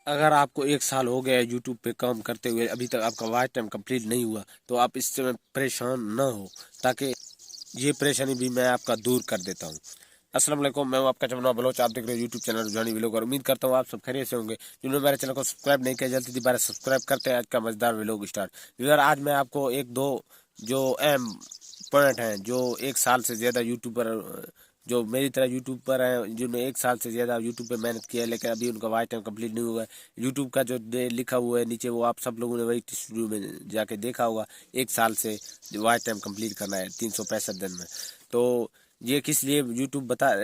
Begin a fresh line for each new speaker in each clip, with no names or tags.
اگر آپ کو 1 سال ہو گیا یوٹیوب پہ کام کرتے ہوئے، ابھی تک آپ کا واچ ٹائم کمپلیٹ نہیں ہوا، تو آپ اس سے پریشان نہ ہو، تاکہ یہ پریشانی بھی میں آپ کا دور کر دیتا ہوں۔ السلام علیکم، میں ہوں آپ کا چمنا بلوچ، آپ دیکھ رہے ہیں یوٹیوب چینل رجحانی ویلوگ، اور امید کرتا ہوں آپ سب خیریت سے ہوں گے۔ جنہوں نے میرے چینل کو سبسکرائب نہیں کیا، جلدی دوبارہ سبسکرائب کرتے ہیں۔ آج کا مزیدار ویلوگ اسٹارٹ۔ آج میں آپ کو ایک دو جو اہم پوائنٹ ہیں، جو 1 سال سے زیادہ یوٹیوب پر، جو میری طرح یوٹیوب پر ہیں، جنہوں نے 1 سال سے زیادہ یوٹیوب پہ محنت کی ہے، لیکن ابھی ان کا واچ ٹائم کمپلیٹ نہیں ہوا ہے۔ یوٹیوب کا جو لکھا ہوا ہے نیچے، وہ آپ سب لوگوں نے وہی اسٹوڈیو میں جا کے دیکھا ہوگا۔ 1 سال سے واچ ٹائم کمپلیٹ کرنا ہے 365 دن میں۔ تو یہ کس لیے یوٹیوب بتا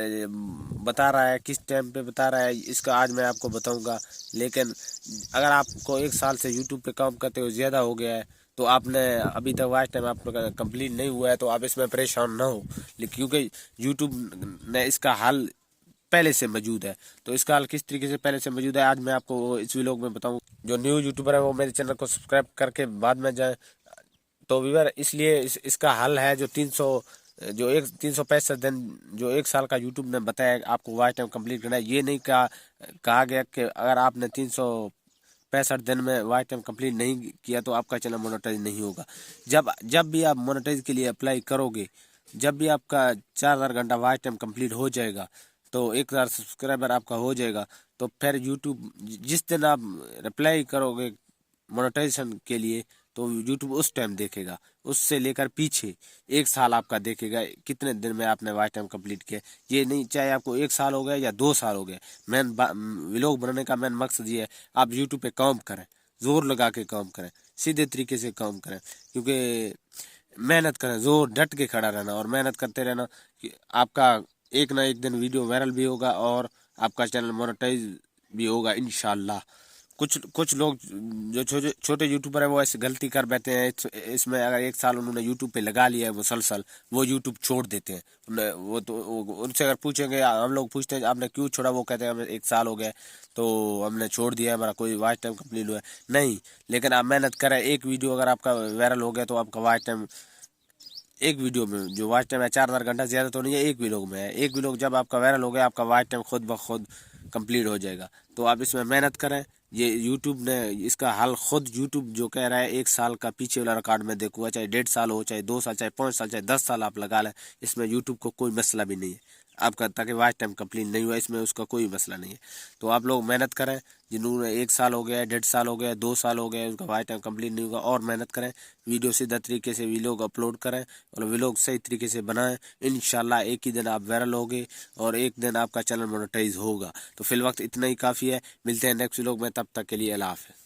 رہا ہے، کس ٹائم پہ بتا رہا ہے، اس کا آج میں آپ کو بتاؤں گا۔ لیکن اگر آپ کو 1 سال سے یوٹیوب پہ کام کرتے ہوئے زیادہ ہو گیا ہے، تو آپ نے ابھی تک واچ ٹائم آپ کا کمپلیٹ نہیں ہوا ہے، تو آپ اس میں پریشان نہ ہو، کیونکہ یوٹیوب نے اس کا حل پہلے سے موجود ہے۔ تو اس کا حل کس طریقے سے پہلے سے موجود ہے، آج میں آپ کو اس ویلوگ میں بتاؤں۔ جو نیو یوٹیوبر ہے وہ میرے چینل کو سبسکرائب کر کے بعد میں جائیں۔ تو ویور اس لیے اس کا حل ہے، جو 365 دن، جو 1 سال کا یوٹیوب نے بتایا آپ کو واچ ٹائم کمپلیٹ کرنا ہے۔ یہ نہیں کہا گیا کہ اگر آپ نے 365 دن میں واچ ٹائم کمپلیٹ نہیں کیا تو آپ کا چینل مونیٹائز نہیں ہوگا۔ جب بھی آپ مونیٹائز کے لیے اپلائی کرو گے، جب بھی آپ کا 4000 گھنٹہ واچ ٹائم کمپلیٹ ہو جائے گا، تو 1000 سبسکرائبر آپ کا ہو جائے گا، تو پھر یوٹیوب جس دن آپ اپلائی کرو گے مونیٹائزیشن کے لیے، تو یوٹیوب اس ٹائم دیکھے گا، اس سے لے کر پیچھے 1 سال آپ کا دیکھے گا کتنے دن میں آپ نے واچ ٹائم کمپلیٹ کیا۔ یہ نہیں چاہے آپ کو 1 سال ہو گیا یا 2 سال ہو گیا، ویلوگ بنانے کا مین مقصد یہ ہے آپ یوٹیوب پہ کام کریں، زور لگا کے کام کریں، سیدھے طریقے سے کام کریں، کیونکہ محنت کریں، زور ڈٹ کے کھڑا رہنا اور محنت کرتے رہنا۔ آپ کا ایک نہ ایک دن ویڈیو وائرل بھی ہوگا اور آپ کا چینل مونیٹائز بھی ہوگا انشاءاللہ۔ کچھ لوگ جو چھوٹے یوٹیوبر ہیں وہ ایسے غلطی کر بیٹھتے ہیں، اس میں اگر 1 سال انہوں نے یوٹیوب پہ لگا لیا ہے مسلسل، وہ یوٹیوب چھوڑ دیتے ہیں۔ وہ تو ان سے اگر پوچھیں گے، ہم لوگ پوچھتے ہیں آپ نے کیوں چھوڑا، وہ کہتے ہیں ہمیں 1 سال ہو گیا تو ہم نے چھوڑ دیا، ہمارا کوئی واچ ٹائم کمپلیٹ ہوا ہے نہیں۔ لیکن آپ محنت کریں، ایک ویڈیو اگر آپ کا وائرل ہو گیا تو آپ کا واچ ٹائم، ایک ویڈیو میں جو واچ ٹائم ہے 4000 گھنٹہ زیادہ تو نہیں ہے، ایک ویلوگ میں ہے، ایک ویلوگ جب آپ کا وائرل ہو گیا آپ کا واچ ٹائم خود بخود کمپلیٹ ہو جائے گا۔ تو آپ اس میں محنت کریں۔ یہ یوٹیوب نے اس کا حل خود یوٹیوب جو کہہ رہا ہے 1 سال کا پیچھے والا ریکارڈ میں دیکھوں گا، چاہے 1.5 سال ہو، چاہے 2 سال، چاہے 5 سال، چاہے 10 سال آپ لگا لیں، اس میں یوٹیوب کو کوئی مسئلہ بھی نہیں ہے آپ کا، تاکہ واچ ٹائم کمپلیٹ نہیں ہوا، اس میں اس کا کوئی مسئلہ نہیں ہے۔ تو آپ لوگ محنت کریں، جنہوں نے 1 سال ہو گیا، 1.5 سال ہو گیا، 2 سال ہو گیا، ان کا واچ ٹائم کمپلیٹ نہیں ہوگا، اور محنت کریں، ویڈیو سیدھا طریقے سے ویلوگ اپلوڈ کریں اور ویلوگ صحیح طریقے سے بنائیں۔ انشاءاللہ ایک ہی دن آپ وائرل ہوگے اور ایک دن آپ کا چینل مونیٹائز ہوگا۔ تو فی الوقت اتنا ہی کافی ہے، ملتے ہیں نیکسٹ ویلوگ میں، تب تک کے لیے اللہ حافظ۔